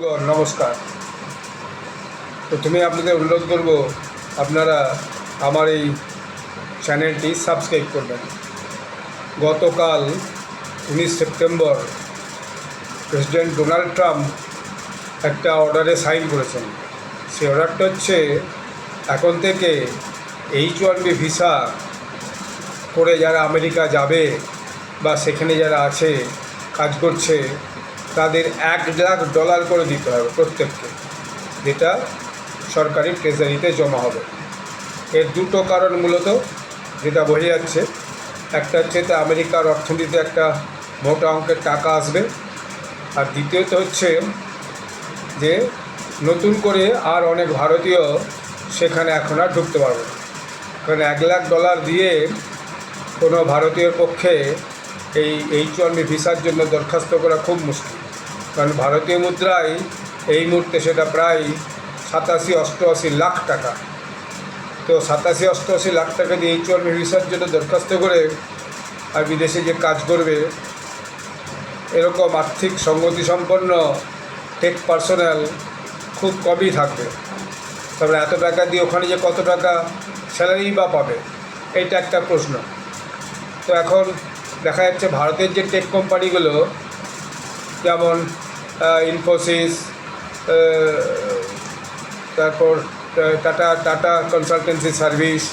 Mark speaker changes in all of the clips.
Speaker 1: নমস্কার। প্রথমে আপনাদের অনুরোধ করব আপনারা আমার এই চ্যানেলটি সাবস্ক্রাইব করবেন। গতকাল 19 সেপ্টেম্বর প্রেসিডেন্ট ডোনাল্ড ট্রাম্প একটা অর্ডারে সাইন করেছেন। সেই অর্ডারটা হচ্ছে এখন থেকে H1B ভিসা করে যারা আমেরিকা যাবে বা সেখানে যারা আছে কাজ করছে তাদের $1 লাখ করে দিতে হবে প্রত্যেককে, যেটা সরকারি ট্রেজারিতে জমা হবে। এর দুটো কারণ মূলত যেটা বোঝা যাচ্ছে, একটা হচ্ছে তা আমেরিকার অর্থনীতিতে একটা মোটা অঙ্কের টাকা আসবে, আর দ্বিতীয়ত হচ্ছে যে নতুন করে আর অনেক ভারতীয় সেখানে এখন আর ঢুকতে পারবে না। কারণ $1 লাখ দিয়ে কোনো ভারতীয়র পক্ষে এই H1B ভিসার জন্য দরখাস্ত করা খুব মুশকিল। কারণ ভারতীয় মুদ্রায় এই মুহূর্তে সেটা প্রায় 87-88 লাখ টাকা। তো 87-88 লাখ টাকা দিয়ে H1B ভিসার জন্য দরখাস্ত করে আর বিদেশে যে কাজ করবে, এরকম আর্থিক সঙ্গতিসম্পন্ন টেক পার্সোনাল খুব কমই থাকবে। তারপরে এত টাকা দিয়ে ওখানে যে কত টাকা স্যালারি বা পাবে, এইটা একটা প্রশ্ন। তো এখন দেখা যাচ্ছে ভারতের যে টেক কোম্পানিগুলো, যেমন ইনফোসিস, তারপর টাটা কনসালটেন্সি সার্ভিস,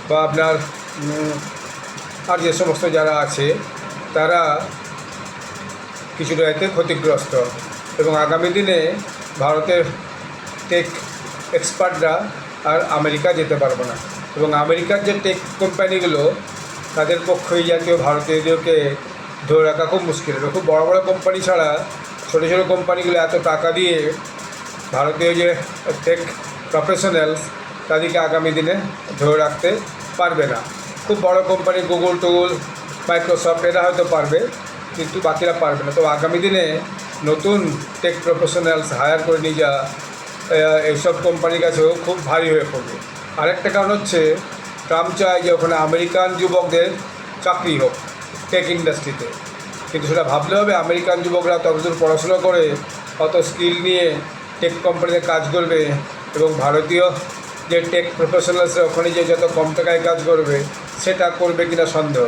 Speaker 1: বা আপনার আর যে সমস্ত যারা আছে, তারা কিছুটা এতে ক্ষতিগ্রস্ত। এবং আগামী দিনে ভারতের টেক এক্সপার্টরা আর আমেরিকা যেতে পারবে না। এবং আমেরিকার যে টেক কোম্পানিগুলো, তাদের পক্ষে এই জাতীয় ভারতীয়দেরকে ধরে রাখা খুব মুশকিল হবে। খুব বড় বড় কোম্পানি ছাড়া ছোটো ছোটো কোম্পানিগুলো এত টাকা দিয়ে ভারতীয় যে টেক প্রফেশনালস তাদেরকে আগামী দিনে ধরে রাখতে পারবে না। খুব বড় কোম্পানি গুগল, মাইক্রোসফট, এরা হয়তো পারবে, কিন্তু বাকিরা পারবে না। তো আগামী দিনে নতুন টেক প্রফেশনালস হায়ার করে নিয়ে যা এইসব কোম্পানির কাছেও খুব ভারী হয়ে পড়বে। আরেকটা কারণ হচ্ছে, ট্রাম্প চায় যে ওখানে আমেরিকান যুবকদের চাকরি হোক টেক ইন্ডাস্ট্রিতে, কিন্তু সেটা ভাবলে হবে আমেরিকান যুবকরা ততদূর পড়াশোনা করে অত স্কিল নিয়ে টেক কোম্পানিতে কাজ করবে, এবং ভারতীয় যে টেক প্রফেশনালসরা ওখানে যে যত কম টাকায় কাজ করবে সেটা করবে কিনা সন্দেহ।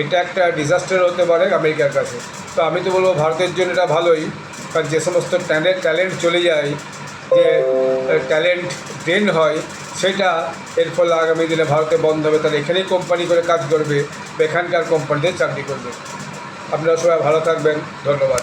Speaker 1: এটা একটা ডিজাস্টার হতে পারে আমেরিকার কাছে। তো আমি তো বলবো ভারতের জন্য এটা ভালোই, কারণ যে সমস্ত ট্যালেন্ট চলে যায়, যে ট্যালেন্ট ড্রেন হয়, সেটা এর ফলে আগামী দিনে ভারতে বন্ধ হবে। তাহলে এখানেই কোম্পানি করে কাজ করবে, এখানকার কোম্পানিতে চাকরি করবে। আপনারা সবাই ভালো থাকবেন, ধন্যবাদ।